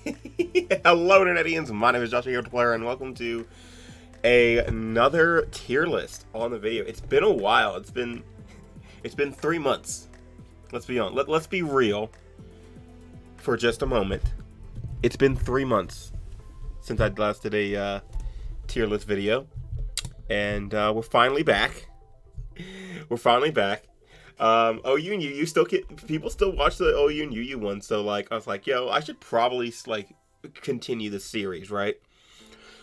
Hello, Internetians. My name is Joshua here, player, and welcome to another tier list on the video. It's been a while. It's been 3 months. Let's be on. Let's be real for just a moment. It's been 3 months since I last did a tier list video, and we're finally back. We're finally back. OU and UU still people still watch the OU and UU one, so like I was like, yo, I should probably like continue the series, right?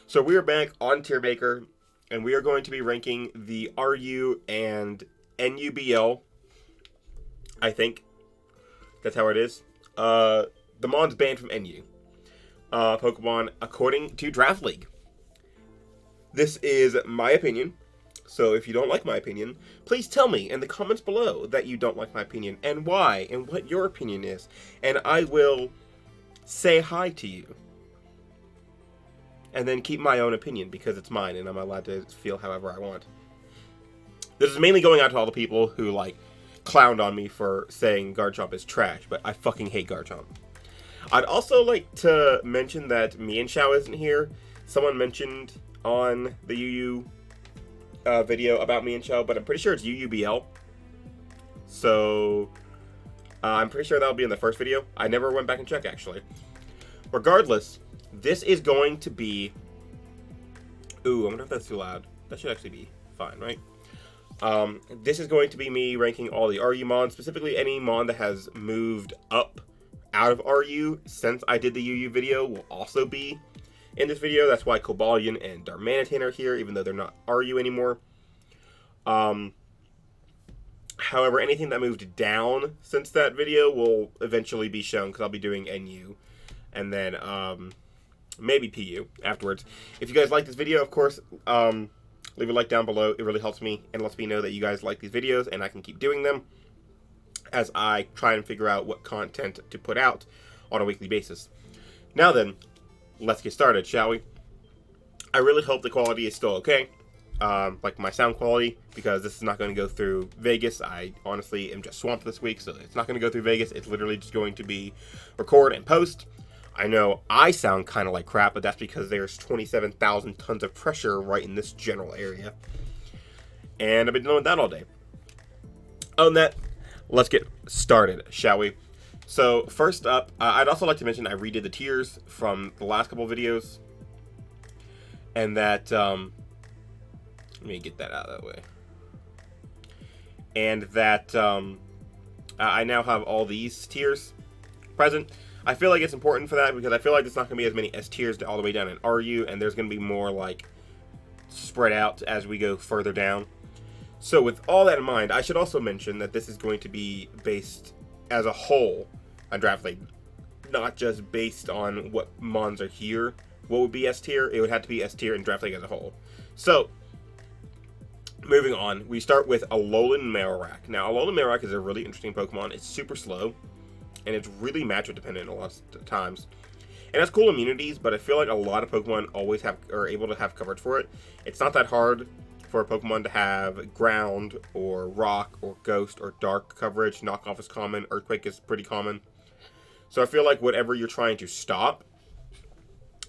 So we are back on Tier Maker, and we are going to be ranking the RU and NUBL. I think that's how it is. The Mon's banned from NU Pokemon according to Draft League. This is my opinion. So if you don't like my opinion, please tell me in the comments below that you don't like my opinion and why and what your opinion is. And I will say hi to you. And then keep my own opinion because it's mine and I'm allowed to feel however I want. This is mainly going out to all the people who like clowned on me for saying Garchomp is trash, but I fucking hate Garchomp. I'd also like to mention that Mienshao isn't here. Someone mentioned on the UU video about Mienshao, but I'm pretty sure it's UUBL. So I'm pretty sure that'll be in the first video. I never went back and checked actually. Regardless, this is going to be. Ooh, I wonder if that's too loud. That should actually be fine, right? This is going to be me ranking all the RU Mons, specifically any Mon that has moved up out of RU since I did the UU video will also be in this video. That's why Cobalion and Darmanitan are here, even though they're not RU anymore. However, anything that moved down since that video will eventually be shown, because I'll be doing NU, and then maybe PU afterwards. If you guys like this video, of course, leave a like down below. It really helps me and lets me know that you guys like these videos, and I can keep doing them as I try and figure out what content to put out on a weekly basis. Now then, let's get started, shall we? I really hope the quality is still okay, like my sound quality, because this is not going to go through Vegas. I honestly am just swamped this week, so it's not going to go through Vegas. It's literally just going to be record and post. I know I sound kind of like crap, but that's because there's 27,000 tons of pressure right in this general area, and I've been dealing with that all day. Other than that, let's get started, shall we? So first up, I'd also like to mention I redid the tiers from the last couple of videos, and that let me get that out of that way. And that I now have all these tiers present. I feel like it's important for that because I feel like there's not going to be as many S tiers all the way down in RU, and there's going to be more like spread out as we go further down. So with all that in mind, I should also mention that this is going to be based as a whole on Draft League, not just based on what Mons are here. What would be S tier? It would have to be S tier in Draft League as a whole. So, moving on, we start with Alolan Marowak. Now, Alolan Marowak is a really interesting Pokemon. It's super slow, and it's really matchup dependent a lot of times. It has cool immunities, but I feel like a lot of Pokemon always are able to have coverage for it. It's not that hard for a Pokemon to have ground or rock or ghost or dark coverage. Knockoff is common. Earthquake is pretty common. So I feel like whatever you're trying to stop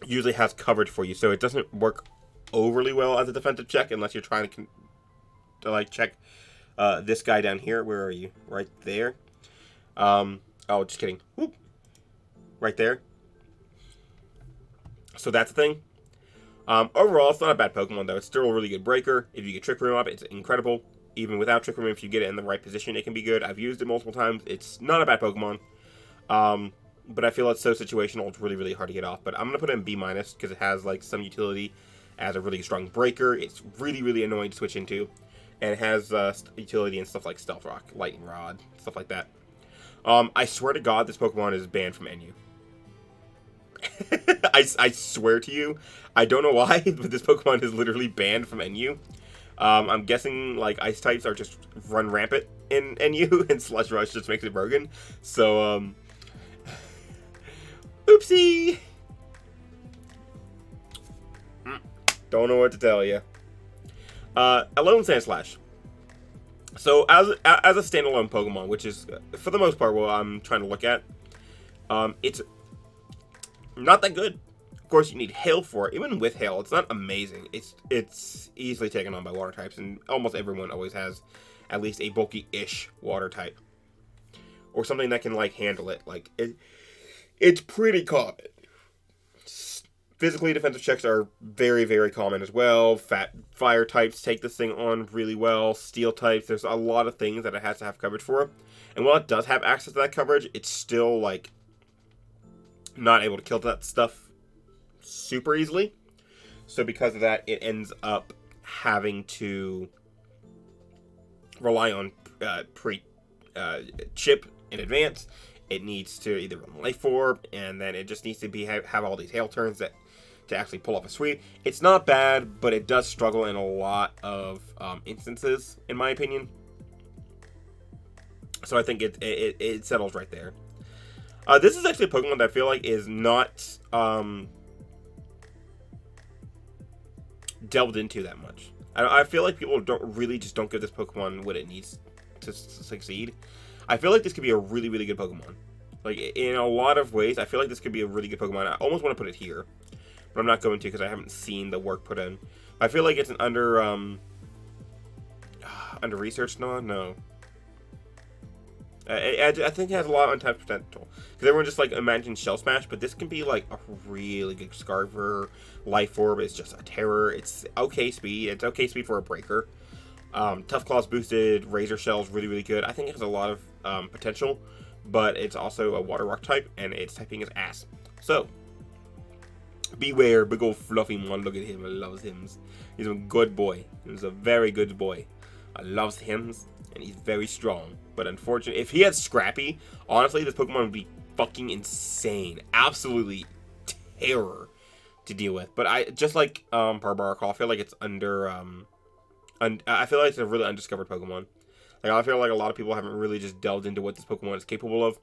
usually has coverage for you. So it doesn't work overly well as a defensive check unless you're trying to like check this guy down here. Where are you? Right there. Oh, just kidding. Whoop. Right there. So that's the thing. Overall, it's not a bad Pokemon, though. It's still a really good breaker. If you get Trick Room up, it's incredible. Even without Trick Room, if you get it in the right position, it can be good. I've used it multiple times. It's not a bad Pokemon. But I feel it's so situational, it's really, really hard to get off. But I'm going to put it in B- because it has, like, some utility as a really strong breaker. It's really, really annoying to switch into. And it has utility and stuff like Stealth Rock, Lightning Rod, stuff like that. I swear to God, this Pokemon is banned from NU. I swear to you, I don't know why, but this Pokemon is literally banned from NU. I'm guessing like ice types are just run rampant in NU, and Sludge Rush just makes it broken. So, oopsie. Don't know what to tell you. Alolan Sandslash. So as a standalone Pokemon, which is for the most part what I'm trying to look at, it's not that good. Of course, you need hail for it. Even with hail, it's not amazing. It's easily taken on by water types, and almost everyone always has at least a bulky-ish water type. Or something that can, like, handle it. Like, it's pretty common. Physically, defensive checks are very, very common as well. Fire types take this thing on really well. Steel types, there's a lot of things that it has to have coverage for. And while it does have access to that coverage, it's still, like, not able to kill that stuff super easily. So because of that, it ends up having to rely on chip in advance. It needs to either run Life Orb, and then it just needs to have all these hail turns to actually pull off a sweep. It's not bad, but it does struggle in a lot of instances, in my opinion. So I think it settles right there. This is actually a Pokemon that I feel like is not delved into that much. I feel like people don't give this Pokemon what it needs to succeed. I feel like this could be a really, really good Pokemon. Like, in a lot of ways, I feel like this could be a really good Pokemon. I almost want to put it here, but I'm not going to because I haven't seen the work put in. I feel like it's an under researched. No. I think it has a lot of untapped potential. Because everyone just, like, imagines Shell Smash, but this can be, like, a really good Scarver. Life Orb is just a terror. It's okay speed. It's okay speed for a breaker. Tough Claws boosted. Razor Shell's really, really good. I think it has a lot of potential, but it's also a Water Rock type, and its typing is ass. So, beware, big old fluffy one. Look at him. I love him. He's a good boy. He's a very good boy. I love him, and he's very strong. But unfortunately, if he had Scrappy, honestly, this Pokemon would be fucking insane. Absolutely terror to deal with. But I just like Barbaracle, I feel like it's I feel like it's a really undiscovered Pokemon. Like, I feel like a lot of people haven't really just delved into what this Pokemon is capable of.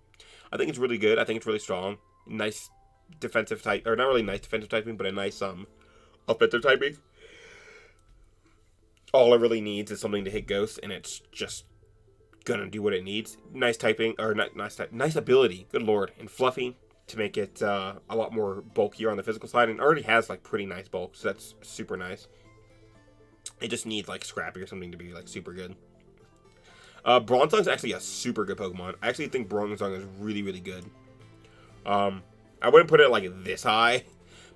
I think it's really good. I think it's really strong. Nice defensive type, or not really nice defensive typing, but a nice offensive typing. All it really needs is something to hit Ghost, and it's just gonna do what it needs. Nice typing, or not nice ability. Good lord, and fluffy to make it a lot more bulkier on the physical side, and already has like pretty nice bulk, so that's super nice. It just needs like Scrappy or something to be like super good. Bronzong's actually a super good Pokemon. I actually think Bronzong is really, really good. I wouldn't put it like this high,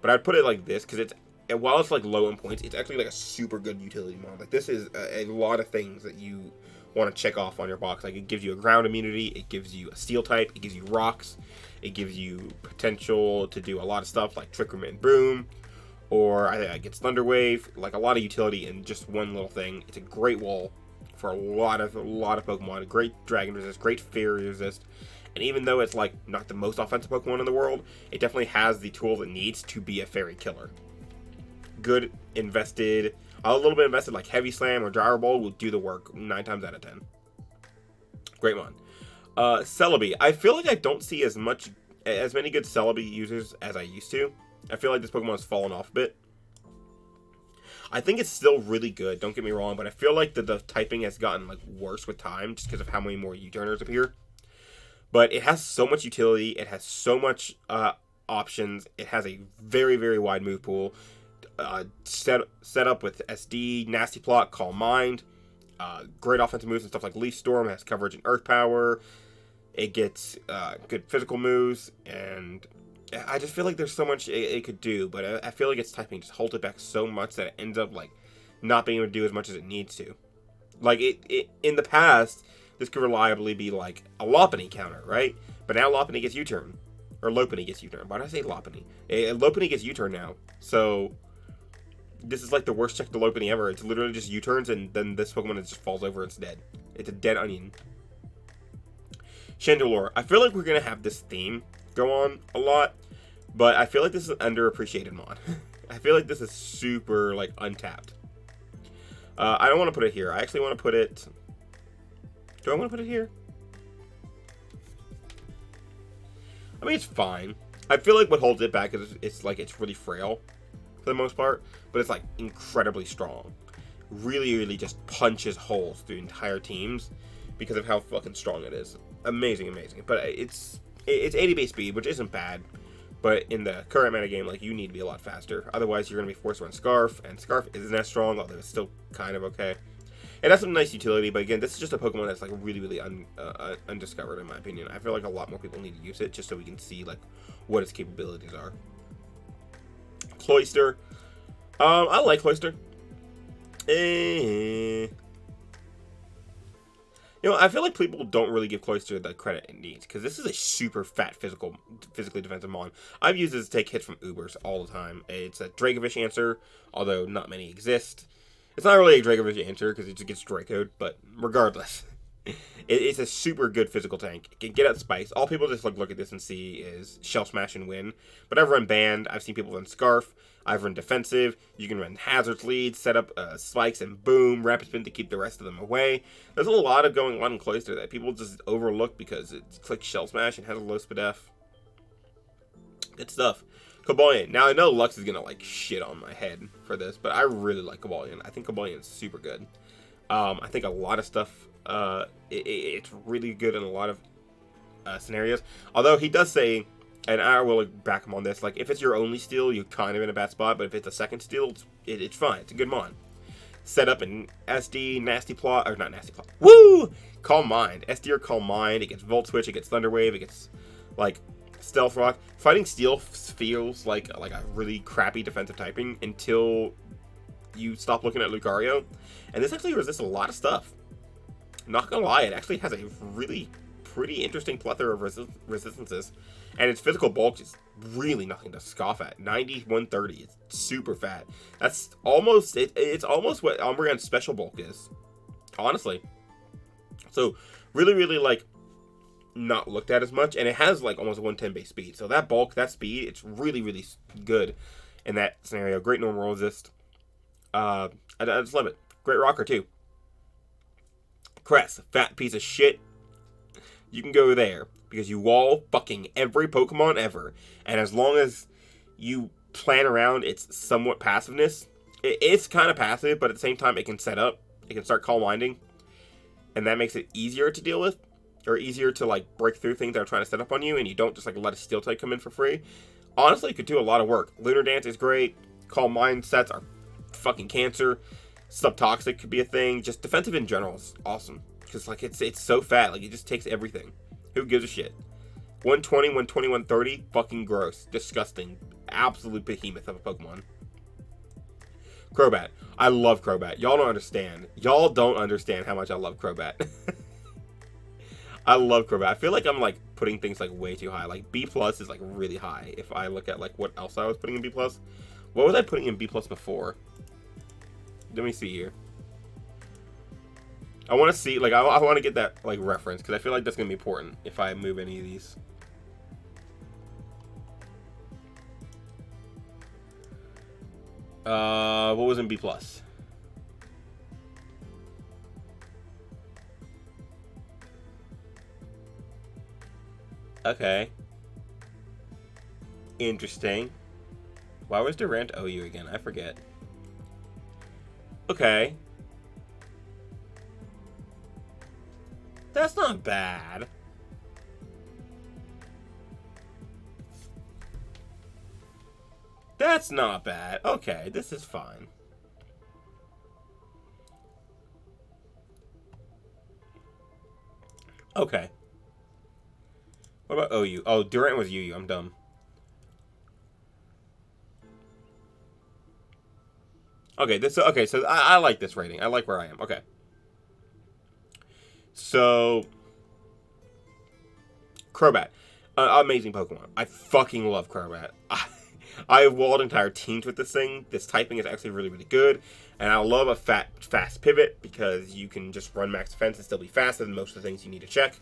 but I'd put it like this because while it's like low in points, it's actually like a super good utility mod. Like, this is a lot of things that you want to check off on your box. Like, it gives you a ground immunity, it gives you a steel type, it gives you rocks, it gives you potential to do a lot of stuff like Trick Room and Broom, or I think it gets Thunder Wave. Like, a lot of utility in just one little thing. It's a great wall for a lot of Pokemon. Great Dragon Resist, great Fairy Resist. And even though it's like not the most offensive Pokemon in the world, it definitely has the tools it needs to be a Fairy killer. Good invested, a little bit invested, like Heavy Slam or Gyro Ball will do the work 9 times out of 10. Great one. Celebi. I feel like I don't see as many good Celebi users as I used to. I feel like this Pokemon has fallen off a bit. I think it's still really good, don't get me wrong, but I feel like the typing has gotten like worse with time just because of how many more U-turners appear. But it has so much utility, it has so much options, it has a very, very wide move pool. Set up with SD, Nasty Plot, Calm Mind, great offensive moves and stuff like Leaf Storm, has coverage in Earth Power, it gets good physical moves, and I just feel like there's so much it could do, but I feel like its typing just holds it back so much that it ends up like not being able to do as much as it needs to. Like, it in the past, this could reliably be like a Lopunny counter, right? But now Lopunny gets U-turn, or Lopunny gets U-turn. Why did I say Lopunny? Lopunny gets U-turn now, so this is like the worst check to Lopunny ever. It's literally just U-turns, and then this Pokemon just falls over and it's dead. It's a dead onion. Chandelure. I feel like we're gonna have this theme go on a lot, but I feel like this is an underappreciated mod. I feel like this is super like untapped. I don't want to put it here. I actually want to put it. Do I want to put it here? I mean, it's fine. I feel like what holds it back is it's really frail for the most part, but it's like incredibly strong. Really, really just punches holes through entire teams because of how fucking strong it is. Amazing, amazing. But it's 80 base speed, which isn't bad. But in the current metagame, like, you need to be a lot faster. Otherwise, you're going to be forced to run Scarf, and Scarf isn't as strong, although it's still kind of okay. It has some nice utility, but again, this is just a Pokemon that's like really, really undiscovered in my opinion. I feel like a lot more people need to use it just so we can see like what its capabilities are. Cloyster. I like Cloyster. You know, I feel like people don't really give Cloyster the credit it needs, because this is a super fat physically defensive mon. I've used this to take hits from Ubers all the time. It's a Dracovish answer, although not many exist. It's not really a Dracovish answer because it just gets Dracoed, but regardless, it's a super good physical tank. It can get out spikes. All people just like look at this and see is Shell Smash and win. But I've run Band. I've seen people run Scarf. I've run Defensive. You can run Hazard's Lead, set up spikes, and boom, Rapid Spin to keep the rest of them away. There's a lot of going on in Cloyster that people just overlook because it clicks Shell Smash and has a low SPDF. Good stuff. Cobalion. Now, I know Lux is going to, like, shit on my head for this, but I really like Cobalion. I think Cobalion is super good. I think a lot of stuff, it's really good in a lot of scenarios. Although, he does say, and I will back him on this, like, if it's your only steal, you're kind of in a bad spot, but if it's a second steal, it's fine. It's a good mon. Set up in SD, Nasty Plot, or not Nasty Plot. Woo! Calm Mind. SD or Calm Mind. It gets Volt Switch, it gets Thunder Wave, it gets, like, Stealth Rock. Fighting Steel feels like a really crappy defensive typing until you stop looking at Lucario. And this actually resists a lot of stuff. Not gonna lie, it actually has a really pretty interesting plethora of resistances. And its physical bulk is really nothing to scoff at. 90, 130. It's super fat. That's almost, it's almost what Umbreon's special bulk is. Honestly. So, really, really, like, not looked at as much, and it has like almost a 110 base speed, so that bulk, that speed, it's really, really good in that scenario. Great normal resist. I just love it. Great rocker too. Cress, fat piece of shit. You can go there because you wall fucking every Pokemon ever, and as long as you plan around its somewhat passiveness, it's kind of passive, but at the same time it can set up, it can start Calm Minding, and that makes it easier to deal with. Or easier to like break through things that are trying to set up on you, and you don't just like let a Steel type come in for free. Honestly, it could do a lot of work. Lunar Dance is great. Calm Mind sets are fucking cancer. Subtoxic could be a thing. Just defensive in general is awesome because like it's so fat. Like it just takes everything. Who gives a shit? 120, 120, 130. Fucking gross. Disgusting. Absolute behemoth of a Pokemon. Crobat. I love Crobat. Y'all don't understand. Y'all don't understand how much I love Crobat. I love Crobat. I feel like I'm like putting things like way too high. Like B+ is like really high. If I look at like what else I was putting in B+. What was I putting in B+ before? Let me see here. I want to see, like, I want to get that like reference because I feel like that's gonna be important if I move any of these. What was in B+? Okay. Interesting. Why was Durant OU again? I forget. Okay. That's not bad. That's not bad. Okay, this is fine. Okay. What about OU? Oh, Durant was UU. I'm dumb. Okay, so I like this rating. I like where I am. Okay. So, Crobat. Amazing Pokemon. I fucking love Crobat. I have walled entire teams with this thing. This typing is actually really, really good. And I love a fast pivot because you can just run max defense and still be faster than most of the things you need to check.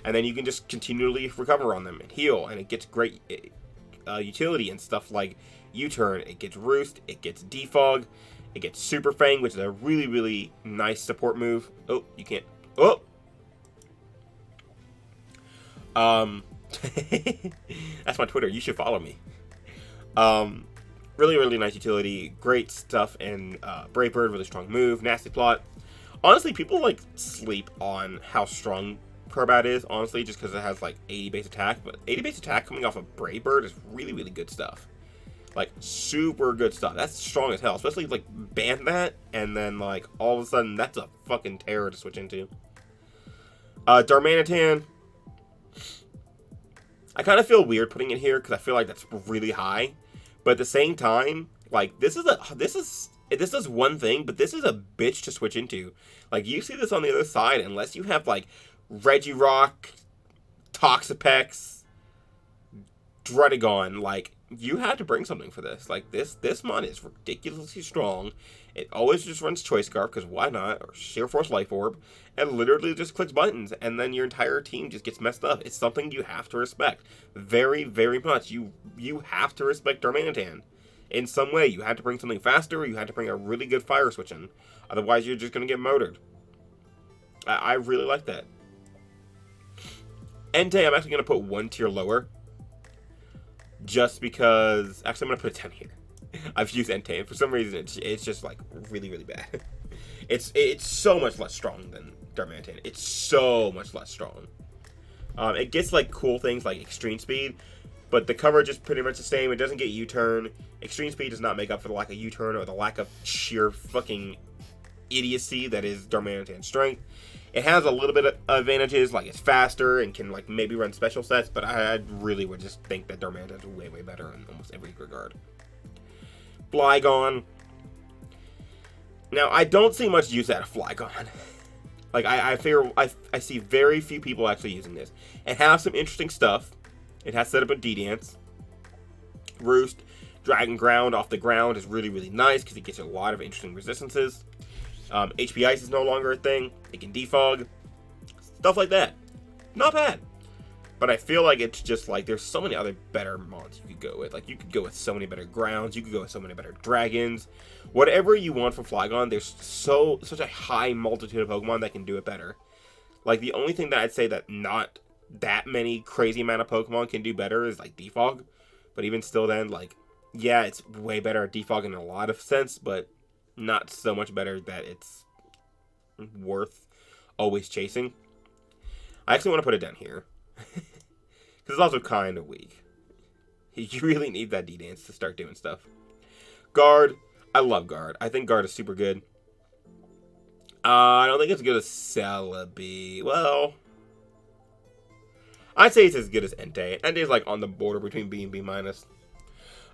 And then you can just continually recover on them and heal. And it gets great utility and stuff like U-Turn. It gets Roost. It gets Defog. It gets Super Fang, which is a really, really nice support move. Oh, you can't. Oh! That's my Twitter. You should follow me. Really, really nice utility. Great stuff. And Brave Bird, really strong move. Nasty Plot. Honestly, people like sleep on how strong Crobat is, honestly, just because it has like 80 base attack. But 80 base attack coming off of Brave Bird is really, really good stuff. Like, super good stuff. That's strong as hell. Especially, like, ban that, and then, like, all of a sudden, that's a fucking terror to switch into. Darmanitan. I kind of feel weird putting it here, because I feel like that's really high. But at the same time, like, this does one thing, but this is a bitch to switch into. Like, you see this on the other side, unless you have, like, Regirock, Toxapex, Druddigon, like, you have to bring something for this. Like, this mon is ridiculously strong. It always just runs Choice Scarf, because why not? Or Sheer Force Life Orb, and literally just clicks buttons, and then your entire team just gets messed up. It's something you have to respect. Very, very much. You have to respect Darmanitan. In some way, you have to bring something faster, or you have to bring a really good fire switch in. Otherwise, you're just going to get motored. I really like that. Entei, I'm actually going to put one tier lower. Just because... Actually, I'm going to put it down here. I've used Entei, and for some reason, it's just, like, really, really bad. It's so much less strong than Darmanitan. It's so much less strong. It gets, like, cool things like Extreme Speed, but the coverage is pretty much the same. It doesn't get U-turn. Extreme Speed does not make up for the lack of U-turn or the lack of sheer fucking idiocy that is Darmanitan's strength. It has a little bit of advantages, like it's faster and can like maybe run special sets, but I really would just think that Darmanitan's way, way better in almost every regard. Flygon. Now, I don't see much use out of Flygon. Like, I see very few people actually using this. It has some interesting stuff. It has set up a D-Dance. Roost. Dragon Ground off the ground is really, really nice because it gets a lot of interesting resistances. HP Ice is no longer a thing. It can defog. Stuff like that. Not bad. But I feel like it's just like there's so many other better mons you could go with. Like you could go with so many better grounds. You could go with so many better dragons. Whatever you want from Flygon, there's such a high multitude of Pokemon that can do it better. Like the only thing that I'd say that not that many crazy amount of Pokemon can do better is like defog. But even still then, like, yeah, it's way better at defog in a lot of sense, but not so much better that it's worth always chasing. I actually want to put it down here. Because it's also kind of weak. You really need that D-Dance to start doing stuff. Guard. I love Guard. I think Guard is super good. I don't think it's as good as Celebi. Well, I'd say it's as good as Entei. Entei is like on the border between B and B-.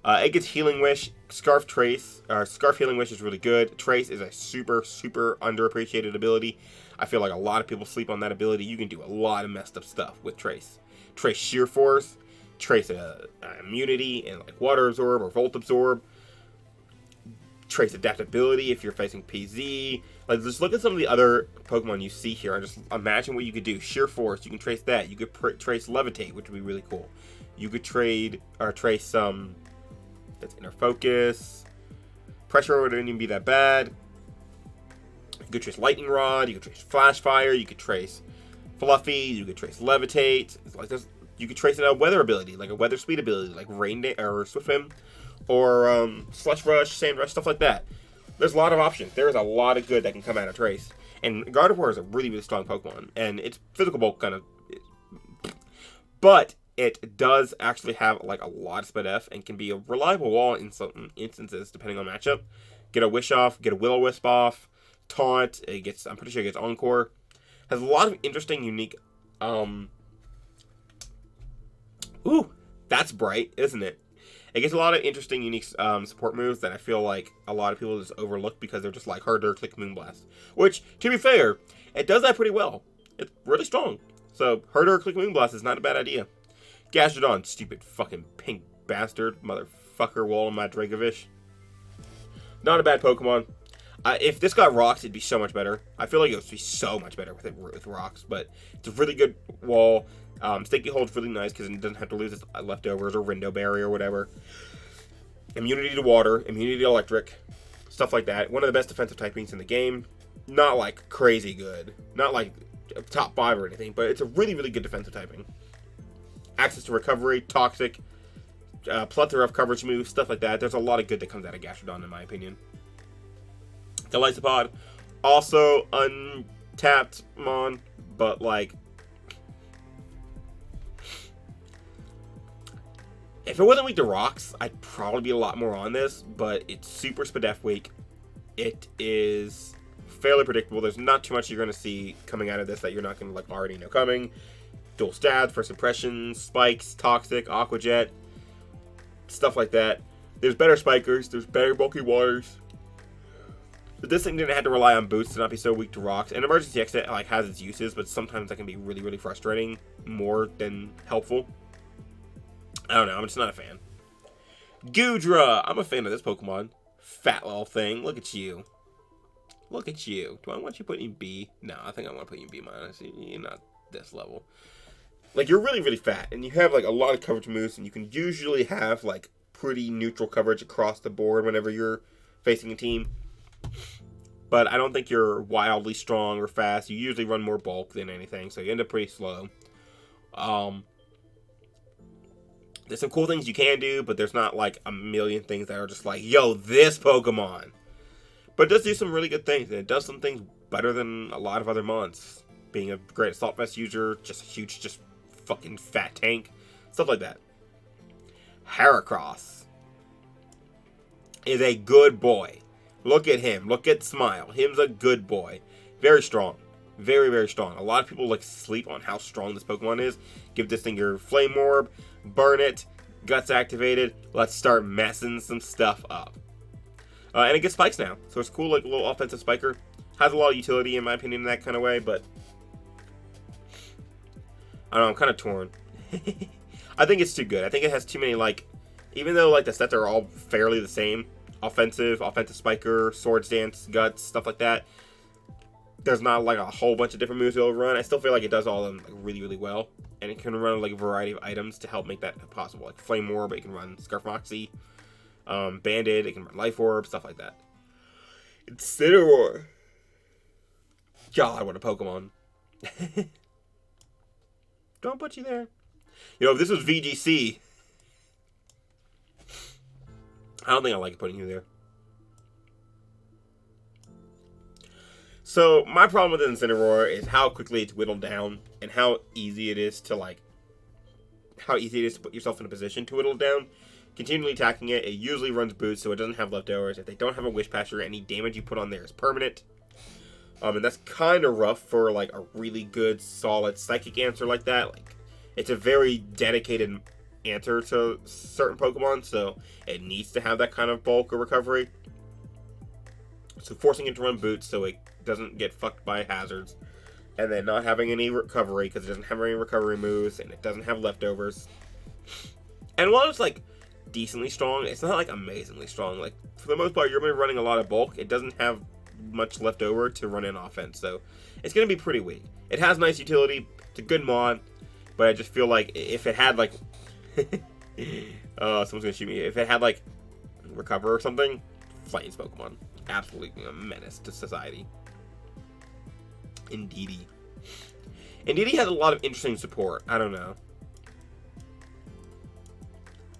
It gets Healing Wish. Scarf Healing Wish is really good. Trace is a super, super underappreciated ability. I feel like a lot of people sleep on that ability. You can do a lot of messed up stuff with Trace. Trace Sheer Force. Trace Immunity and like Water Absorb or Volt Absorb. Trace Adaptability if you're facing PZ. Like, just look at some of the other Pokemon you see here and just imagine what you could do. Sheer Force, you can trace that. You could trace Levitate, which would be really cool. You could trace that's Inner Focus. Pressure wouldn't even be that bad. You could trace Lightning Rod. You could trace Flash Fire. You could trace Fluffy. You could trace Levitate. It's like you could trace a weather ability, like a weather speed ability, like Rain or Swift Swim, or Slush Rush, Sand Rush, stuff like that. There's a lot of options. There is a lot of good that can come out of Trace. And Gardevoir is a really, really strong Pokemon, and its physical bulk kind of, but it does actually have like a lot of Speed F and can be a reliable wall in some instances depending on matchup. Get a Wish off, get a Will-O-Wisp off, Taunt. It gets, I'm pretty sure it gets Encore. Has a lot of interesting, unique. Ooh, that's bright, isn't it? It gets a lot of interesting, unique support moves that I feel like a lot of people just overlook because they're just like Harder, Click, Moonblast. Which, to be fair, it does that pretty well. It's really strong. So, Harder, Click, Moonblast is not a bad idea. Gastrodon, stupid fucking pink bastard, motherfucker, wall in my Dracovish. Not a bad Pokemon. If this got rocks, it'd be so much better. I feel like it would be so much better with rocks, but it's a really good wall. Sticky Hold's really nice because it doesn't have to lose its leftovers or window barrier or whatever. Immunity to water, immunity to electric, stuff like that. One of the best defensive typings in the game. Not like crazy good. Not like top 5 or anything, but it's a really, really good defensive typing. Access to recovery, toxic, plethora of coverage moves, stuff like that. There's a lot of good that comes out of Gastrodon in my opinion. Golisopod, also untapped mon, but like If it wasn't weak to rocks, I'd probably be a lot more on this, but it's super Spadef weak. It is fairly predictable. There's not too much you're going to see coming out of this that you're not going to like already know coming. Dual stabs, first impressions, spikes, toxic, aqua jet, stuff like that. There's better spikers, there's better bulky waters. But this thing didn't have to rely on boots to not be so weak to rocks. And emergency exit like has its uses, but sometimes that can be really, really frustrating more than helpful. I don't know, I'm just not a fan. Goodra! I'm a fan of this Pokemon. Fat little thing. Look at you. Look at you. Do I want you put in B? No, I think I want to put you in B minus. You're not this level. Like, you're really, really fat, and you have, like, a lot of coverage moves, and you can usually have, like, pretty neutral coverage across the board whenever you're facing a team. But I don't think you're wildly strong or fast. You usually run more bulk than anything, so you end up pretty slow. There's some cool things you can do, but there's not, like, a million things that are just like, yo, this Pokemon. But it does do some really good things, and it does some things better than a lot of other mons. Being a great Assault Vest user, just a huge, just fucking fat tank, stuff like that. Heracross is a good boy. Look at him. Look at Smile. Him's a good boy. Very strong. Very, very strong. A lot of people, like, sleep on how strong this Pokemon is. Give this thing your Flame Orb. Burn it. Guts activated. Let's start messing some stuff up. And it gets spikes now. So it's cool, like, a little offensive spiker. Has a lot of utility, in my opinion, in that kind of way, but I don't know, I'm kind of torn. I think it's too good. I think it has too many, like, even though, like, the sets are all fairly the same, offensive spiker, swords dance, guts, stuff like that, there's not, like, a whole bunch of different moves it'll run. I still feel like it does all of them, like, really, really well. And it can run, like, a variety of items to help make that possible. Like, Flame Orb, it can run Scarf Moxie. Banded, it can run Life Orb, stuff like that. Incineroar. God, what a Pokemon. Don't put you there. You know, if this was VGC, I don't think I like putting you there. So, my problem with Incineroar is how quickly it's whittled down and how easy it is to, like, how easy it is to put yourself in a position to whittle down. Continually attacking it, it usually runs boots, so it doesn't have leftovers. If they don't have a Wish Passer, any damage you put on there is permanent. And that's kind of rough for, like, a really good, solid Psychic answer like that. Like, it's a very dedicated answer to certain Pokemon, so it needs to have that kind of bulk or recovery. So forcing it to run boots so it doesn't get fucked by hazards. And then not having any recovery because it doesn't have any recovery moves and it doesn't have leftovers. And while it's, like, decently strong, it's not, like, amazingly strong. Like, for the most part, you're going to be running a lot of bulk. It doesn't have much left over to run in offense, so it's going to be pretty weak. It has nice utility. It's a good mod, but I just feel like if it had, like, someone's going to shoot me. If it had, like, Recover or something, Flames Pokemon. Absolutely a menace to society. Indeedee. Indeedee has a lot of interesting support. I don't know.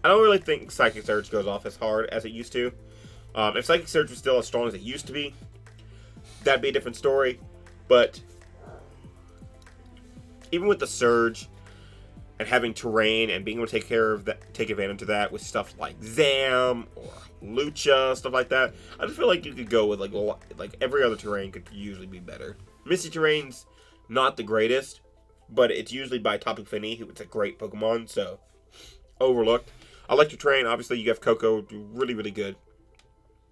I don't really think Psychic Surge goes off as hard as it used to. If Psychic Surge was still as strong as it used to be, that'd be a different story. But even with the Surge and having terrain and being able to take advantage of that with stuff like Zam or Lucha, stuff like that, I just feel like you could go with like every other terrain could usually be better. Misty Terrain's not the greatest, but it's usually by Tapu Fini, who it's a great Pokemon, so overlooked. Electric Terrain, obviously you have Coco, really, really good.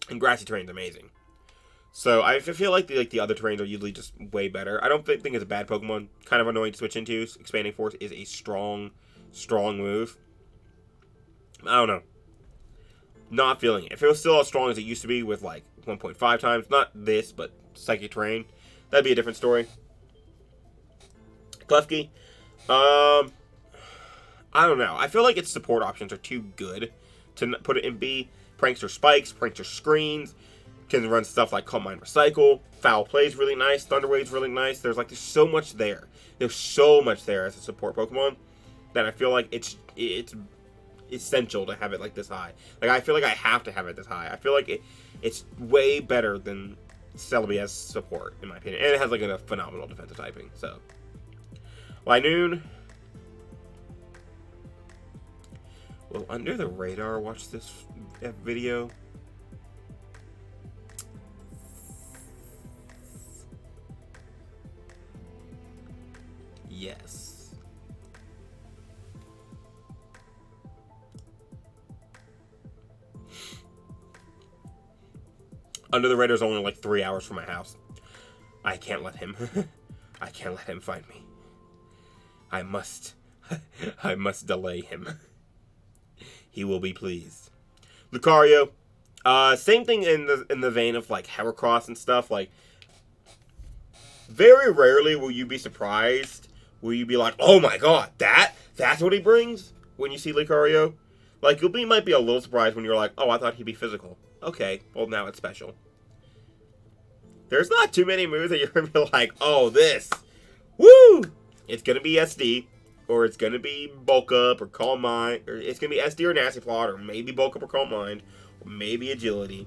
And Grassy Terrain's amazing. So I feel like the other terrains are usually just way better. I don't think it's a bad Pokemon. Kind of annoying to switch into. Expanding Force is a strong, strong move. I don't know. Not feeling it. If it was still as strong as it used to be with like 1.5 times, not this, but Psychic Terrain, that'd be a different story. Klefki. I don't know. I feel like its support options are too good to put it in B. Prankster Spikes, Prankster Screens, can run stuff like Calm Mind Recycle, Foul Play's really nice, Thunder Wave's really nice. There's so much there. There's so much there as a support Pokemon that I feel like it's essential to have it like this high. Like I feel like I have to have it this high. I feel like it's way better than Celebi as support in my opinion, and it has like a phenomenal defensive typing. So Linoon. Will Under the Radar watch this video? Yes. Under the Radar is only like 3 hours from my house. I can't let him. I can't let him find me. I must delay him. He will be pleased. Lucario, same thing in the vein of like Heracross and stuff. Like, very rarely will you be surprised. Will you be like, oh my god, that's what he brings when you see Lucario? Like, you might be a little surprised when you're like, oh, I thought he'd be physical. Okay, well now it's special. There's not too many moves that you're gonna be like, oh, this, woo! It's gonna be SD, or it's gonna be Bulk Up, or Calm Mind, or it's gonna be SD or Nasty Plot, or maybe Bulk Up or Calm Mind, or maybe Agility.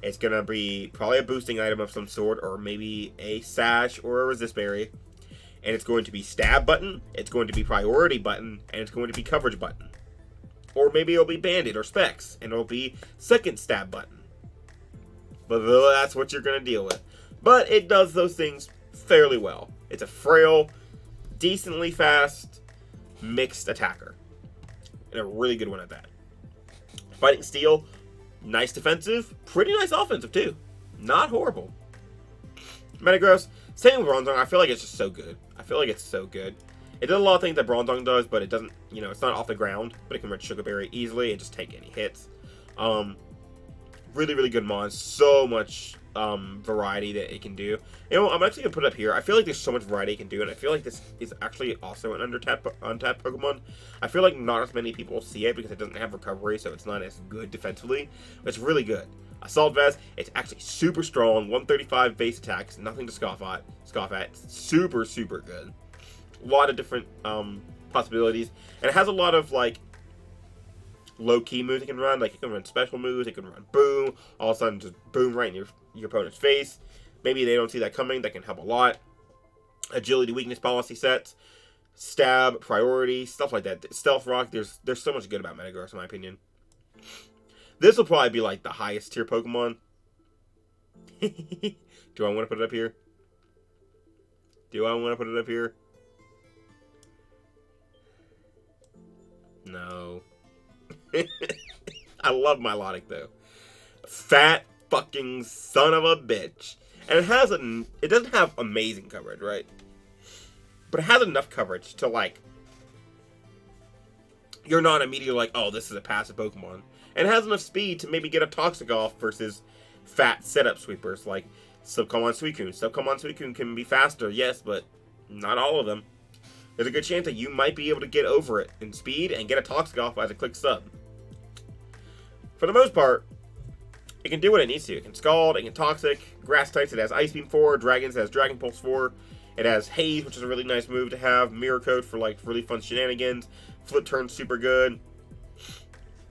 It's gonna be probably a boosting item of some sort, or maybe a Sash or a Resist Berry. And it's going to be Stab Button, it's going to be Priority Button, and it's going to be Coverage Button. Or maybe it'll be Bandit or Specs, and it'll be Second Stab Button. But that's what you're gonna deal with. But it does those things fairly well. It's a frail, decently fast, mixed attacker. And a really good one at that. Fighting Steel, nice defensive, pretty nice offensive too. Not horrible. Metagross, same with Bronzong. I feel like it's just so good. I feel like it's so good. It does a lot of things that Bronzong does, but it doesn't, you know, it's not off the ground, but it can run Sugar Berry easily and just take any hits. Really, really good mon. So much variety that it can do. You know, I'm actually going to put it up here. I feel like there's so much variety it can do, and I feel like this is actually also an untapped Pokemon. I feel like not as many people see it because it doesn't have recovery, so it's not as good defensively, but it's really good. Assault Vest, it's actually super strong, 135 base attacks, nothing to scoff at. It's super, super good. A lot of different possibilities, and it has a lot of, like, low-key moves it can run. Like, it can run special moves, it can run boom, all of a sudden just boom right in your opponent's face. Maybe they don't see that coming, that can help a lot. Agility weakness policy sets, stab, priority, stuff like that. Stealth Rock, there's so much good about Metagross in my opinion. This will probably be like the highest tier Pokemon. Do I want to put it up here? Do I want to put it up here? No. I love Milotic though. Fat fucking son of a bitch. And it doesn't have amazing coverage, right? But it has enough coverage to, like, you're not immediately like, oh, this is a passive Pokemon. And it has enough speed to maybe get a Toxic off versus fat setup sweepers like Subcomon Suicune. Subcomon Suicune can be faster, yes, but not all of them. There's a good chance that you might be able to get over it in speed and get a Toxic off as a click sub. For the most part, it can do what it needs to. It can Scald, it can Toxic, Grass types it has Ice Beam 4, Dragons it has Dragon Pulse 4, it has Haze, which is a really nice move to have, Mirror Coat for like really fun shenanigans, Flip Turn's super good.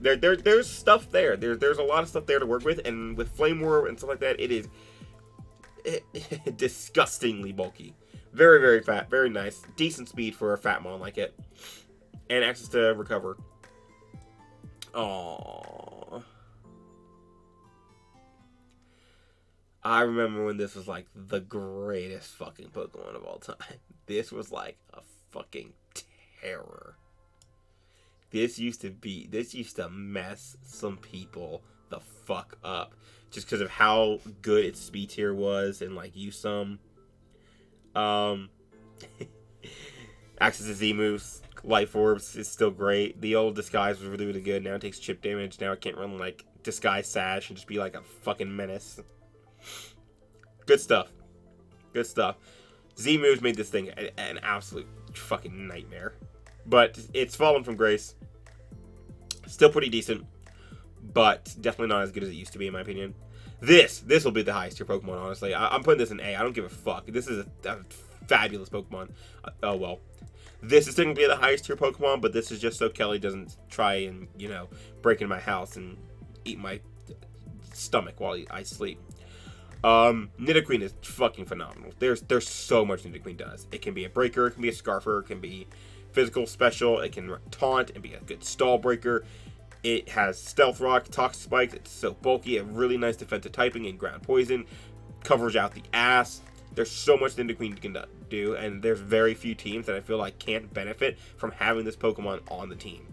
There's stuff there. There's a lot of stuff there to work with, and with Flame War and stuff like that, it is disgustingly bulky. Very, very fat, very nice. Decent speed for a fat mon like it. And access to recover. Aww. I remember when this was like the greatest fucking Pokemon of all time. This was like a fucking terror. This used to mess some people the fuck up. Just because of how good its speed tier was and like use some. Access to Z moves, Life Orbs is still great. The old Disguise was really, really good. Now it takes chip damage. Now it can't run like Disguise Sash and just be like a fucking menace. Good stuff. Good stuff. Z moves made this thing an absolute fucking nightmare. But it's fallen from grace. Still pretty decent. But definitely not as good as it used to be in my opinion. This will be the highest tier Pokemon, honestly. I'm putting this in A. I don't give a fuck. This is a fabulous Pokemon. Oh, well. This is going to be the highest tier Pokemon, but this is just so Kelly doesn't try and, you know, break into my house and eat my stomach while I sleep. Nidoqueen is fucking phenomenal. There's so much Nidoqueen does. It can be a breaker, it can be a scarfer, it can be physical special. It can taunt and be a good stall breaker. It has Stealth Rock, Toxic Spikes. It's so bulky. A really nice defensive typing and ground poison. Covers out the ass. There's so much Nidoqueen can do, and there's very few teams that I feel like can't benefit from having this Pokemon on the team.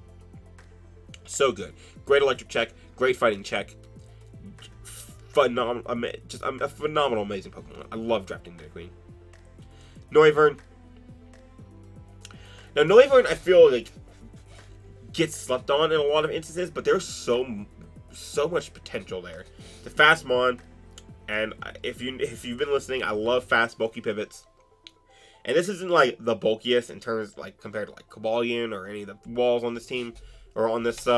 So good. Great electric check. Great fighting check. Just a phenomenal, amazing Pokemon. I love drafting Nidoqueen. Noivern. Now, Noivern, I feel like gets slept on in a lot of instances, but there's so much potential there. The fast Mon, and if you've been listening, I love fast bulky pivots. And this isn't like the bulkiest in terms like compared to like Cobalion or any of the walls on this team or on this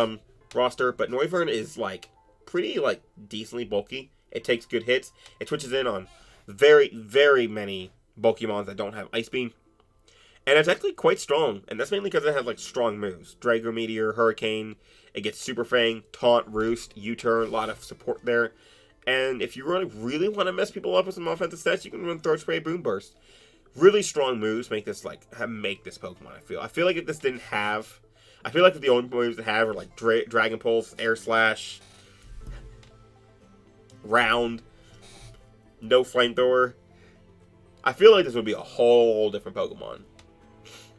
roster, but Noivern is like pretty like decently bulky. It takes good hits. It switches in on very, very many bulky Mons that don't have Ice Beam. And it's actually quite strong, and that's mainly because it has like strong moves. Drago Meteor, Hurricane, it gets Super Fang, Taunt, Roost, U-Turn, a lot of support there. And if you really want to mess people up with some offensive stats, you can run Throat Spray, Boom Burst. Really strong moves make this Pokemon, I feel like if this didn't have... I feel like if the only moves it have are like Dragon Pulse, Air Slash, Round, no Flamethrower, I feel like this would be a whole different Pokemon.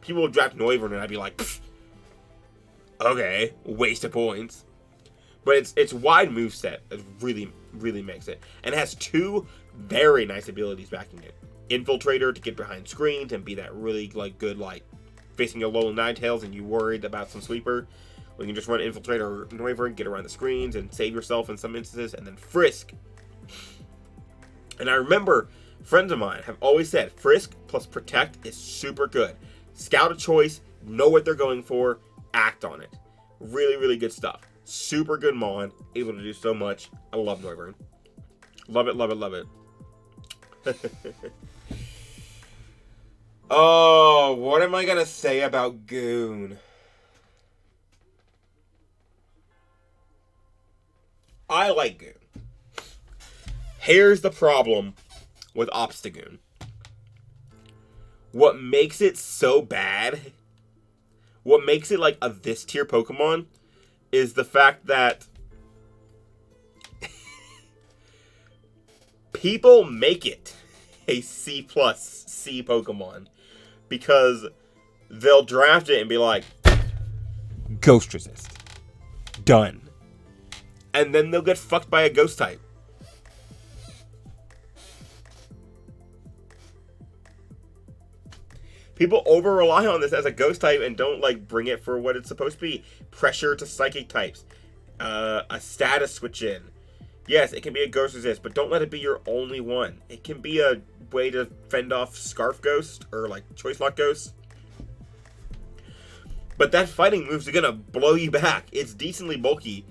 People would draft Noivern and I'd be like, okay, waste of points. But its wide moveset really, really makes it. And it has two very nice abilities backing it. Infiltrator to get behind screens and be that really like good like facing your low Ninetales and you worried about some sweeper. We can just run Infiltrator or Noivern, get around the screens and save yourself in some instances, and then Frisk. And I remember friends of mine have always said Frisk plus Protect is super good. Scout a choice, know what they're going for, act on it. Really, really good stuff. Super good Mon, able to do so much. I love Noivern. Love it, love it, love it. Oh, what am I going to say about Goon? I like Goon. Here's the problem with Obstagoon. What makes it so bad, what makes it like a this tier Pokemon, is the fact that people make it a C+ C Pokemon because they'll draft it and be like, Ghost Resist. Done. And then they'll get fucked by a Ghost type. People over-rely on this as a Ghost type and don't, like, bring it for what it's supposed to be. Pressure to Psychic types. A status switch in. Yes, it can be a Ghost Resist, but don't let it be your only one. It can be a way to fend off Scarf Ghost or, like, Choice Lock Ghost. But that fighting move's gonna blow you back. It's decently bulky,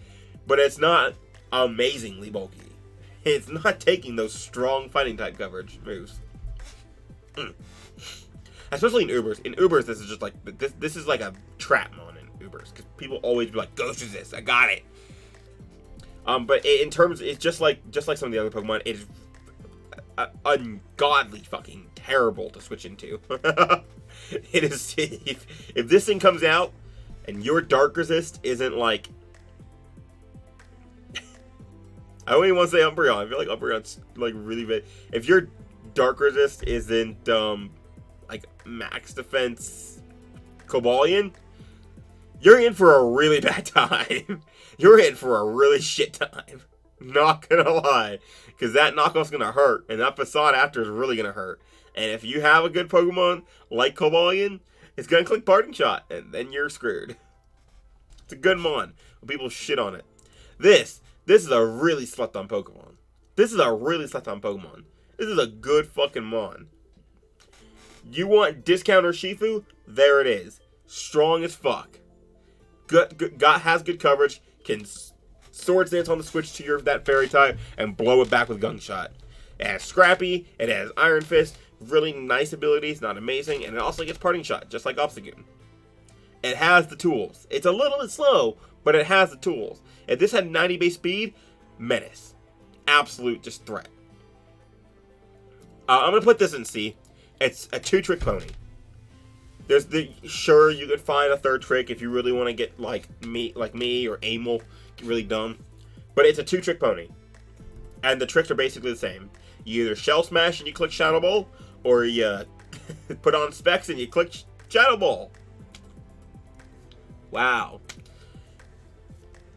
but it's not amazingly bulky. It's not taking those strong fighting type coverage moves. Especially in Ubers. In Ubers, this is just like this is like a trap Mon in Ubers because people always be like, Ghost Resist, I got it. But in terms, it's just like some of the other Pokemon. It is ungodly fucking terrible to switch into. It is if this thing comes out and your Dark Resist isn't like, I don't even want to say Umbreon. I feel like Umbreon's like really bad. If your Dark Resist isn't like max defense Cobalion, you're in for a really bad time. You're in for a really shit time. Not gonna lie. Because that knockoff's gonna hurt. And that facade after is really gonna hurt. And if you have a good Pokemon like Cobalion, it's gonna click Parting Shot. And then you're screwed. It's a good Mon. People shit on it. This is a really slept on Pokemon. This is a really slept on Pokemon. This is a good fucking Mon. You want Discounter Shifu? There it is. Strong as fuck. Has good coverage. Can Swords Dance on the switch to that fairy type and blow it back with Gunshot. It has Scrappy. It has Iron Fist. Really nice abilities. Not amazing. And it also gets Parting Shot, just like Obstagoon. It has the tools. It's a little bit slow, but it has the tools. If this had 90 base speed, menace. Absolute just threat. I'm going to put this in C. It's a 2-trick pony. Sure, you could find a third trick if you really want to get like me or Amel, really dumb. But it's a 2-trick pony. And the tricks are basically the same. You either Shell Smash and you click Shadow Ball, or you put on Specs and you click Shadow Ball. Wow.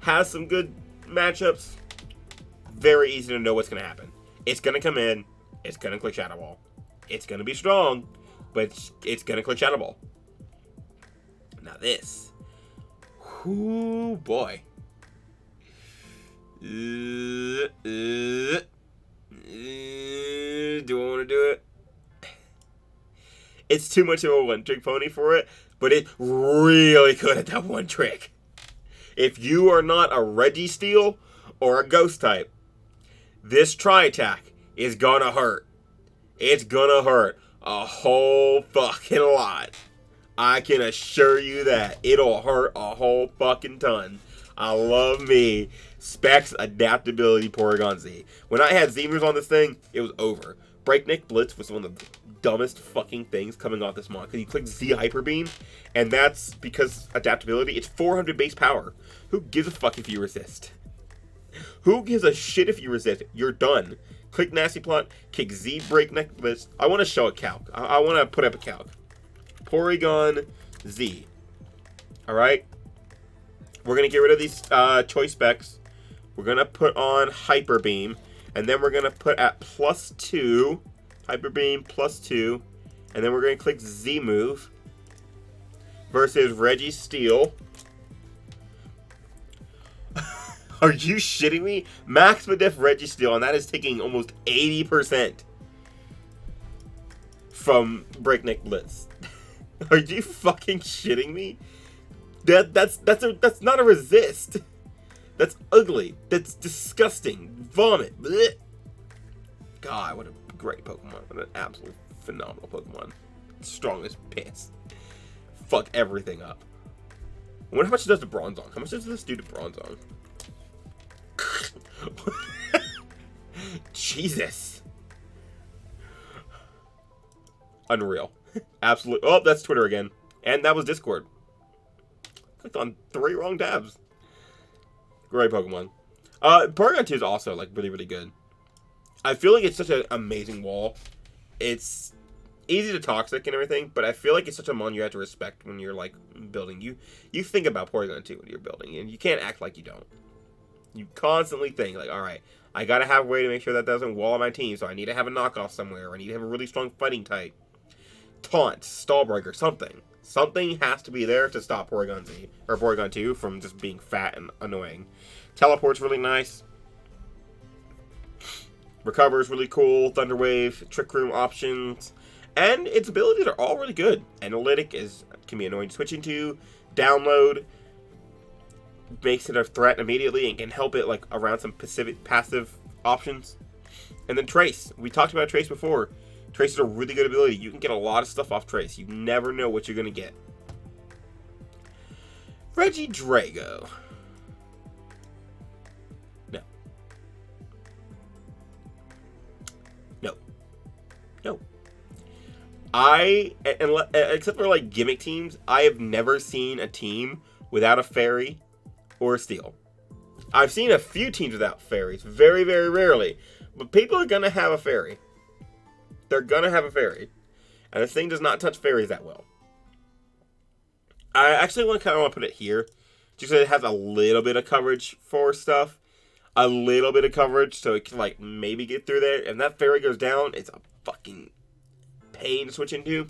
Has some good matchups. Very easy to know what's going to happen. It's going to come in. It's going to click Shadow Ball. It's going to be strong, but it's going to click Shadow Ball. Now this. Whoo, boy. Do I want to do it? It's too much of a 1-trick pony for it, but it's really good at that 1 trick. If you are not a Registeel or a Ghost type, this Tri-Attack is gonna hurt. It's gonna hurt a whole fucking lot. I can assure you that. It'll hurt a whole fucking ton. I love me Specs Adaptability Porygon Z. When I had Z-moves on this thing, it was over. Breakneck Blitz was one of the dumbest fucking things coming off this mod. Because you click Z Hyper Beam, and that's because adaptability. It's 400 base power. Who gives a fuck if you resist? Who gives a shit if you resist? You're done. Click Nasty Plot, kick Z Breakneck Blitz. I want to show a calc. I want to put up a calc. Porygon Z. Alright? We're going to get rid of these choice specs. We're going to put on Hyper Beam. And then we're going to put at +2. Hyper Beam +2. And then we're going to click Z move. Versus Registeel. Are you shitting me? Max Def Registeel. And that is taking almost 80% from Breakneck Blitz. Are you fucking shitting me? That's not a resist. That's ugly. That's disgusting. Vomit. Blech. God, what a great Pokemon. What an absolute phenomenal Pokemon. Strong as piss. Fuck everything up. I wonder how much it does to Bronzong. How much does this do to Bronzong? Jesus. Unreal. Absolutely. Oh, that's Twitter again. And that was Discord. Clicked on 3 wrong tabs. Great Pokemon. Porygon 2 is also like really, really good. I feel like it's such an amazing wall. It's easy to toxic and everything, but I feel like it's such a mon you have to respect when you're like building. You think about Porygon 2 when you're building, and you can't act like you don't. You constantly think like, all right, I gotta have a way to make sure that doesn't wall on my team, so I need to have a knockoff somewhere, or I need to have a really strong fighting type. Taunt, Stallbreaker, something. Something has to be there to stop Porygon Z, or Porygon 2 from just being fat and annoying. Teleport's really nice. Recover's really cool. Thunder Wave, Trick Room options. And its abilities are all really good. Analytic can be annoying to switch into. Download makes it a threat immediately and can help it like around some passive options. And then Trace. We talked about Trace before. Trace is a really good ability. You can get a lot of stuff off Trace. You never know what you're going to get. Regidrago. No. No. No. Except for like gimmick teams, I have never seen a team without a fairy or a steel. I've seen a few teams without fairies. Very, very rarely. But people are going to have a fairy. They're gonna have a fairy. And this thing does not touch fairies that well. I actually kind of want to put it here. Just so it has a little bit of coverage for stuff. A little bit of coverage so it can like maybe get through there. If that fairy goes down, it's a fucking pain to switch into.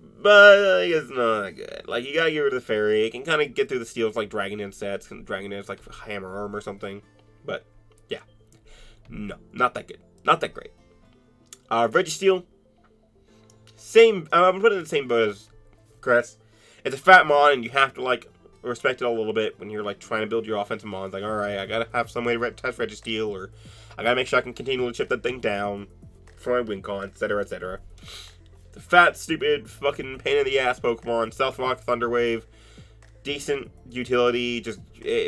But like, it's not that good. Like you gotta get rid of the fairy. It can kind of get through the steals like Dragon Dance sets. Dragon Dance like Hammer Arm or something. But yeah. No, not that good. Not that great. Registeel, same. I'm putting it in the same boat as Crest. It's a fat mon, and you have to like respect it a little bit when you're like trying to build your offensive mons. Like, all right, I gotta have some way to test Registeel, or I gotta make sure I can continually chip that thing down for my win con, etc., etc. The fat, stupid, fucking pain in the ass Pokemon. Stealth Rock, Thunder Wave, decent utility,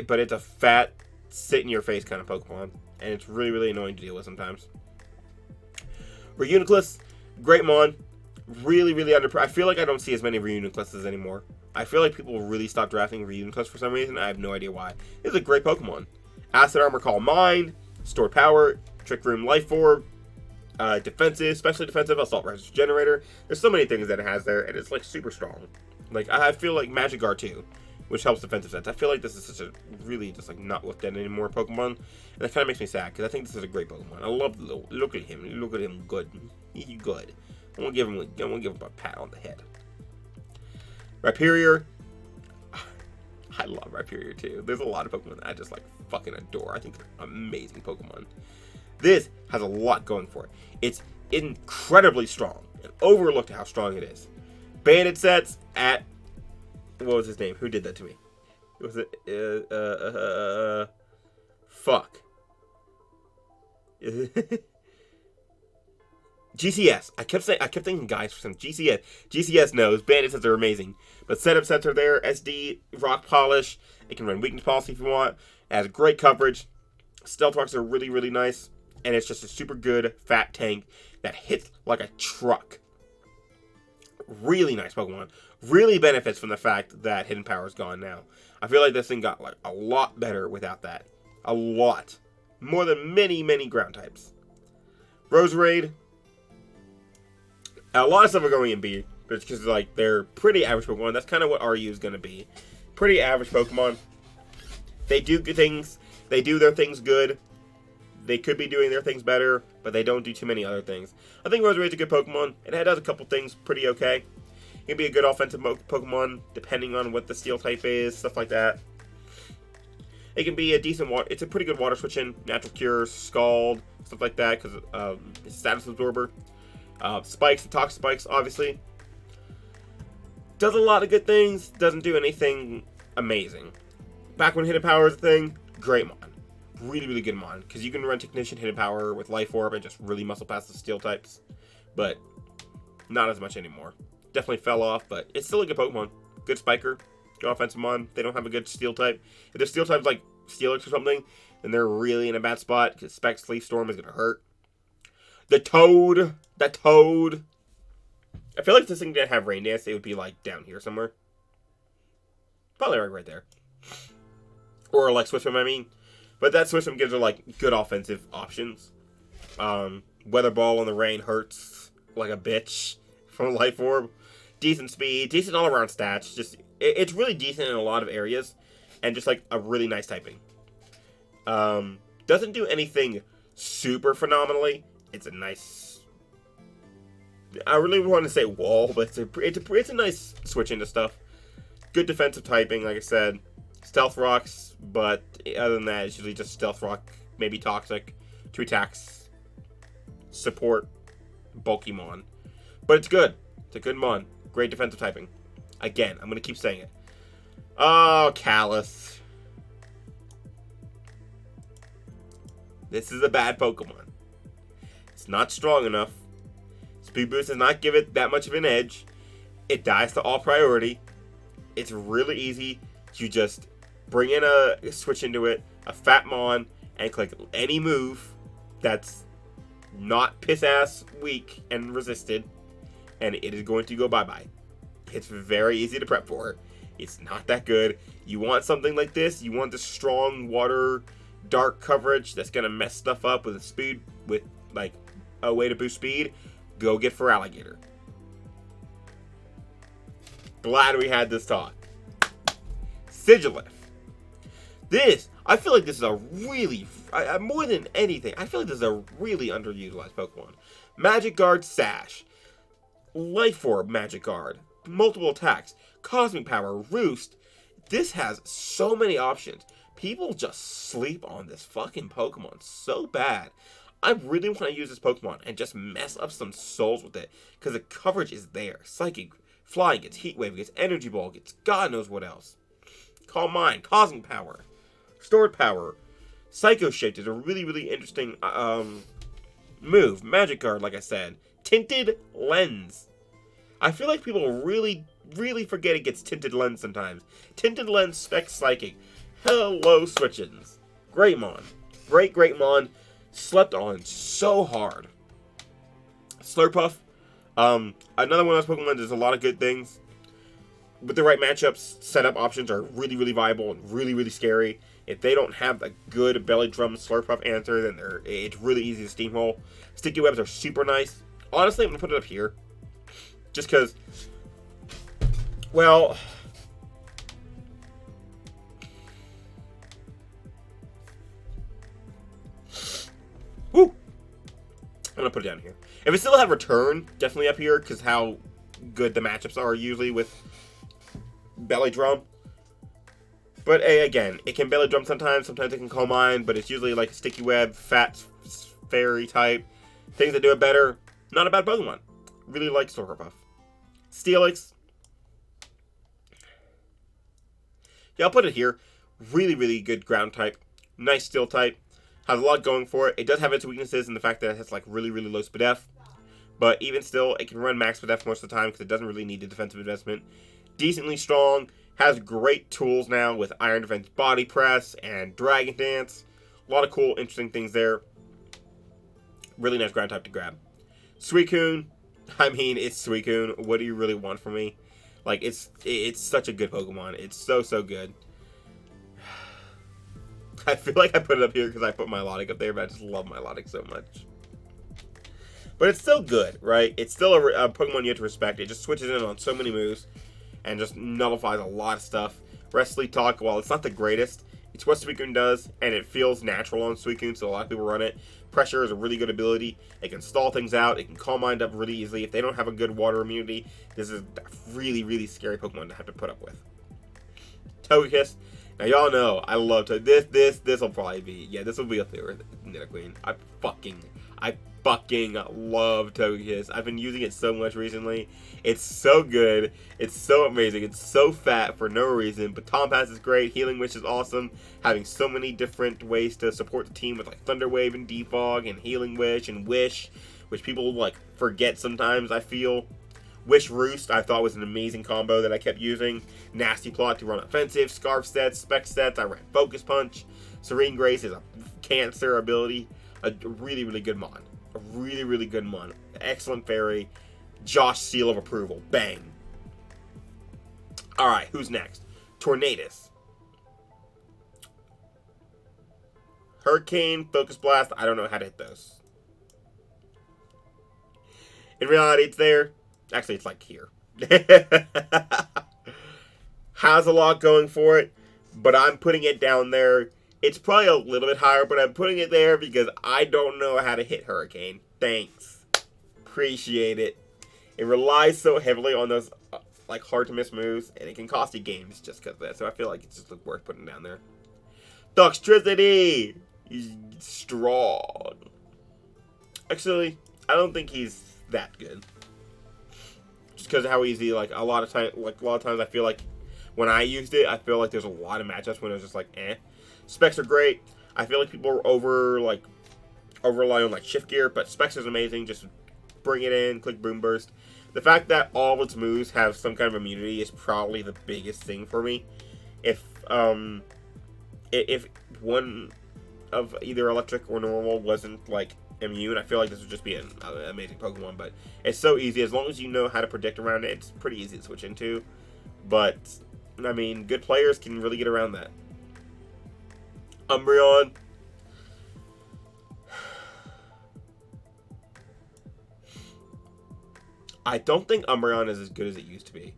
but it's a fat, sit in your face kind of Pokemon, and it's really, really annoying to deal with sometimes. Reuniclus, great mon, Really, really under. I feel like I don't see as many Reunicluses anymore. I feel like people really stopped drafting Reuniclus for some reason. I have no idea why. This is a great Pokemon. Acid Armor, Calm Mind, Stored Power, Trick Room, Life Orb, defensive, especially defensive, Assault Resist Generator. There's so many things that it has there, and it's like super strong. Like I feel like Magic Guard too, which helps defensive sets. I feel like this is such a really just like not looked at anymore Pokemon, and that kind of makes me sad because I think this is a great Pokemon. I love the look at him. Look at him, good. He's good. I want to give him a pat on the head. Rhyperior. I love Rhyperior too. There's a lot of Pokemon that I just like fucking adore. I think they're amazing Pokemon. This has a lot going for it. It's incredibly strong and overlooked how strong it is. Banded sets at what was his name? Who did that to me? Was it fuck. GCS. I kept thinking guys for some GCS. GCS knows bandit sets are amazing, but setup sets are there. SD, rock polish. It can run weakness policy if you want. It has great coverage. Stealth rocks are really, really nice, and it's just a super good fat tank that hits like a truck. Really nice Pokemon. Really benefits from the fact that Hidden Power is gone now. I feel like this thing got like a lot better without that. A lot. More than many, many ground types. Roserade. A lot of stuff are going in B, but it's because like they're pretty average Pokemon. That's kind of what RU is going to be. Pretty average Pokemon. They do good things. They do their things good. They could be doing their things better, but they don't do too many other things. I think Roserade's a good Pokemon. It does a couple things pretty okay. It can be a good offensive Pokemon, depending on what the Steel type is, stuff like that. It can be a decent water. It's a pretty good water switching, Natural Cure, Scald, stuff like that, because it's Status Absorber. Spikes and Toxic Spikes, obviously. Does a lot of good things, doesn't do anything amazing. Back when Hidden Power is a thing, great Mon. Really, really good Mon, because you can run Technician, Hidden Power with Life Orb and just really muscle past the Steel types. But not as much anymore. Definitely fell off, but it's still a good Pokemon. Good Spiker, good offensive Mon. They don't have a good Steel type. If their Steel type's like Steelix or something, then they're really in a bad spot, because Specs Leaf Storm is going to hurt. The Toad. That Toad. I feel like if this thing didn't have Rain Dance, it would be like down here somewhere. Probably right there. Or like Switchum, I mean. But that Switchum gives her like good offensive options. Weather Ball in the rain hurts like a bitch from Life Orb. Decent speed, decent all around stats. Just it's really decent in a lot of areas, and just like a really nice typing. Doesn't do anything super phenomenally. It's a nice. I really want to say wall, but it's a nice switch into stuff. Good defensive typing, like I said. Stealth Rocks, but other than that, it's usually just Stealth Rock, maybe Toxic, 2 attacks, support, bulky Mon. But it's good. It's a good Mon. Great defensive typing. Again, I'm going to keep saying it. Oh, Callus. This is a bad Pokemon. It's not strong enough. Speed Boost does not give it that much of an edge. It dies to all priority. It's really easy. You just bring in a switch into it, a fat Mon, and click any move that's not piss-ass weak and resisted, and it is going to go bye-bye. It's very easy to prep for. It's not that good. You want something like this, you want the strong water, dark coverage that's going to mess stuff up with speed, with like a way to boost speed, go get for Alligator. Glad we had this talk. Sigilyph. I feel like this is a really, more than anything, I feel like this is a really underutilized Pokemon. Magic Guard Sash. Life Orb Magic Guard. Multiple attacks. Cosmic Power. Roost. This has so many options. People just sleep on this fucking Pokemon so bad. I really want to use this Pokemon and just mess up some souls with it, because the coverage is there. Psychic, Flying, gets Heat Wave, gets Energy Ball, gets God knows what else. Calm Mind, Cosmic Power, Stored Power, Psycho Shift is a really, really interesting move. Magic Guard, like I said. Tinted Lens. I feel like people really, really forget it gets Tinted Lens sometimes. Tinted Lens, Spec Psychic. Hello, Switchins. Great Mon. Great Mon. Slept on so hard. Slurpuff. Another one of those Pokemon, there's a lot of good things. With the right matchups, setup options are really, really viable and really, really scary. If they don't have a good Belly Drum Slurpuff answer, then it's really easy to steamroll. Sticky Webs are super nice. Honestly, I'm going to put it up here. Just because, well, woo! I'm going to put it down here. If it still had Return, definitely up here, because how good the matchups are usually with Belly Drum. But again, it can Belly Drum sometimes it can Calm Mind, but it's usually like a Sticky Web, Fat Fairy type. Things that do it better. Not a bad Pokemon. Really like Slurpuff. Steelix. Yeah, I'll put it here. Really, really good ground type. Nice steel type. Has a lot going for it. It does have its weaknesses in the fact that it has like really, really low SPDF. But even still, it can run max SPDF most of the time because it doesn't really need a defensive investment. Decently strong. Has great tools now with Iron Defense Body Press and Dragon Dance. A lot of cool, interesting things there. Really nice ground type to grab. Suicune. I mean, it's Suicune. What do you really want from me? Like, it's such a good Pokemon. It's so, so good. I feel like I put it up here because I put Milotic up there, but I just love Milotic so much. But it's still good, right? It's still a Pokemon you have to respect. It just switches in on so many moves and just nullifies a lot of stuff. Sleep Talk, while it's not the greatest, it's what Suicune does, and it feels natural on Suicune, so a lot of people run it. Pressure is a really good ability. It can stall things out. It can Calm Mind up really easily. If they don't have a good water immunity, this is a really, really scary Pokemon to have to put up with. Togekiss. Now, y'all know, I love Togekiss. This will probably be, yeah, this will be up there with Nidoqueen. I fucking love Togekiss. I've been using it so much recently. It's so good. It's so amazing. It's so fat for no reason. But Tom Pass is great. Healing Wish is awesome. Having so many different ways to support the team with like Thunder Wave and Defog and Healing Wish and Wish, which people like forget sometimes, I feel. Wish Roost I thought was an amazing combo that I kept using. Nasty Plot to run offensive. Scarf sets, Spec sets. I ran Focus Punch. Serene Grace is a cancer ability. A really, really good mon. A really, really good mon. Excellent fairy. Josh Seal of Approval. Bang. Alright, who's next? Tornadus. Hurricane, Focus Blast. I don't know how to hit those. In reality, it's there. Actually, it's like here. Has a lot going for it, but I'm putting it down there. It's probably a little bit higher, but I'm putting it there because I don't know how to hit Hurricane. Thanks. Appreciate it. It relies so heavily on those like hard to miss moves, and it can cost you games just because of that. So I feel like it's just worth putting down there. Doctricity. He's strong. Actually, I don't think he's that good. Just because of how easy, like a lot of times, I feel like when I used it, I feel like there's a lot of matchups when it was just like, eh. Specs are great. I feel like people are over rely on like shift gear, but Specs is amazing. Just bring it in, click Boom Burst. The fact that all of its moves have some kind of immunity is probably the biggest thing for me. If one of either electric or normal wasn't like immune, I feel like this would just be an amazing Pokemon. But it's so easy as long as you know how to predict around it. It's pretty easy to switch into. But I mean, good players can really get around that. Umbreon. I don't think Umbreon is as good as it used to be.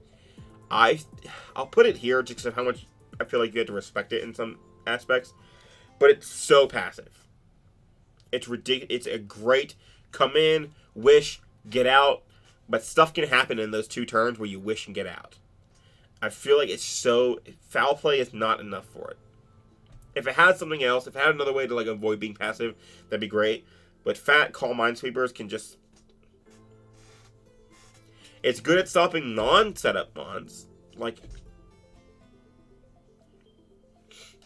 I'll put it here just because of how much I feel like you have to respect it in some aspects. But it's so passive. It's ridiculous. It's a great come in, wish, get out. But stuff can happen in those 2 turns where you wish and get out. I feel like it's so... Foul play is not enough for it. If it had something else, if it had another way to like avoid being passive, that'd be great. But fat Calm Minesweepers can just... It's good at stopping non-setup mons. Like...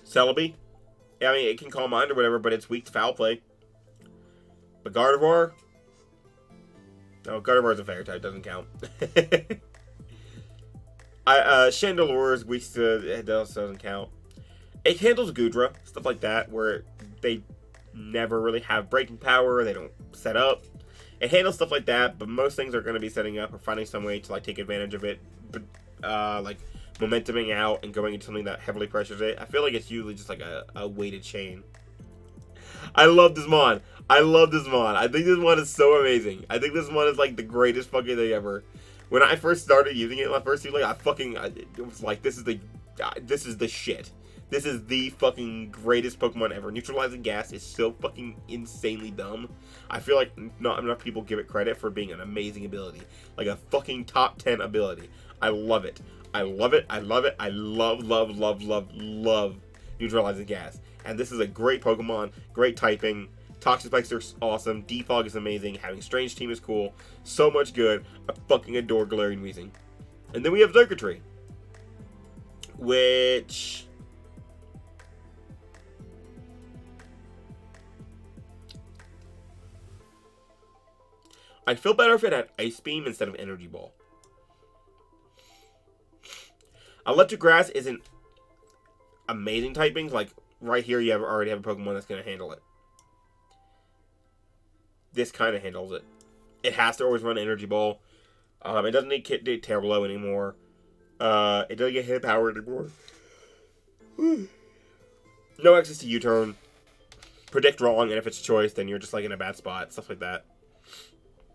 Celebi. I mean, it can Calm Mind or whatever, but it's weak to foul play. But Gardevoir... No, Gardevoir's a fairy type, doesn't count. Chandelure's weak to... It doesn't count. It handles Goodra, stuff like that, where they never really have breaking power, they don't set up. It handles stuff like that, but most things are going to be setting up or finding some way to like take advantage of it, but like momentuming out and going into something that heavily pressures it. I feel like it's usually just like a weighted chain. I love this mon. I love this mon. I think this mon is so amazing. I think this mon is like the greatest fucking thing ever. When I first started using it, my first few, like, it was like, this is the shit. This is the fucking greatest Pokemon ever. Neutralizing Gas is so fucking insanely dumb. I feel like not enough people give it credit for being an amazing ability. Like a fucking top 10 ability. I love it. I love it. I love it. I love Neutralizing Gas. And this is a great Pokemon. Great typing. Toxic Spikes are awesome. Defog is amazing. Having Strange Team is cool. So much good. I fucking adore Galarian Weezing. And then we have Xurkitree, which I'd feel better if it had Ice Beam instead of Energy Ball. Electric Grass isn't amazing typing. Like right here, you already have a Pokemon that's going to handle it. This kind of handles it. It has to always run Energy Ball. It doesn't need Tear Blow anymore. It doesn't get Hit Power anymore. No access to U-Turn. Predict wrong, and if it's choice, then you're just like in a bad spot. Stuff like that.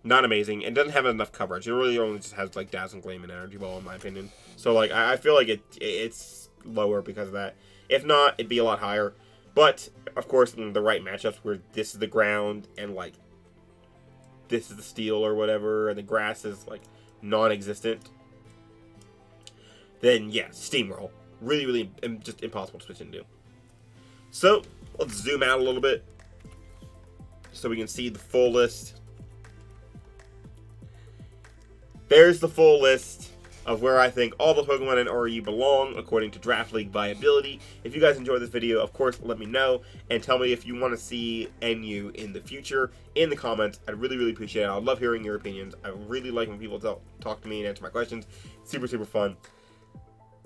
Not amazing. It doesn't have enough coverage. It really only just has like Dazzling Gleam and Energy Ball, in my opinion. So like I feel like it's lower because of that. If not, it'd be a lot higher. But of course, in the right matchups where this is the ground and like this is the steel or whatever, and the grass is like non-existent, then yeah, Steamroll. Really just impossible to switch into. So let's zoom out a little bit so we can see the full list. There's the full list of where I think all the Pokemon in RU belong according to Draft League Viability. If you guys enjoyed this video, of course, let me know and tell me if you want to see NU in the future in the comments. I'd really appreciate it. I love hearing your opinions. I really like when people talk to me and answer my questions. Super fun.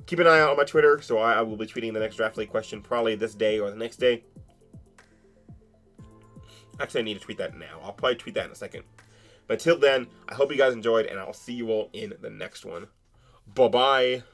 Keep an eye out on my Twitter, so I will be tweeting the next Draft League question probably this day or the next day. Actually, I need to tweet that now. I'll probably tweet that in a second. But till then, I hope you guys enjoyed, and I'll see you all in the next one. Bye-bye.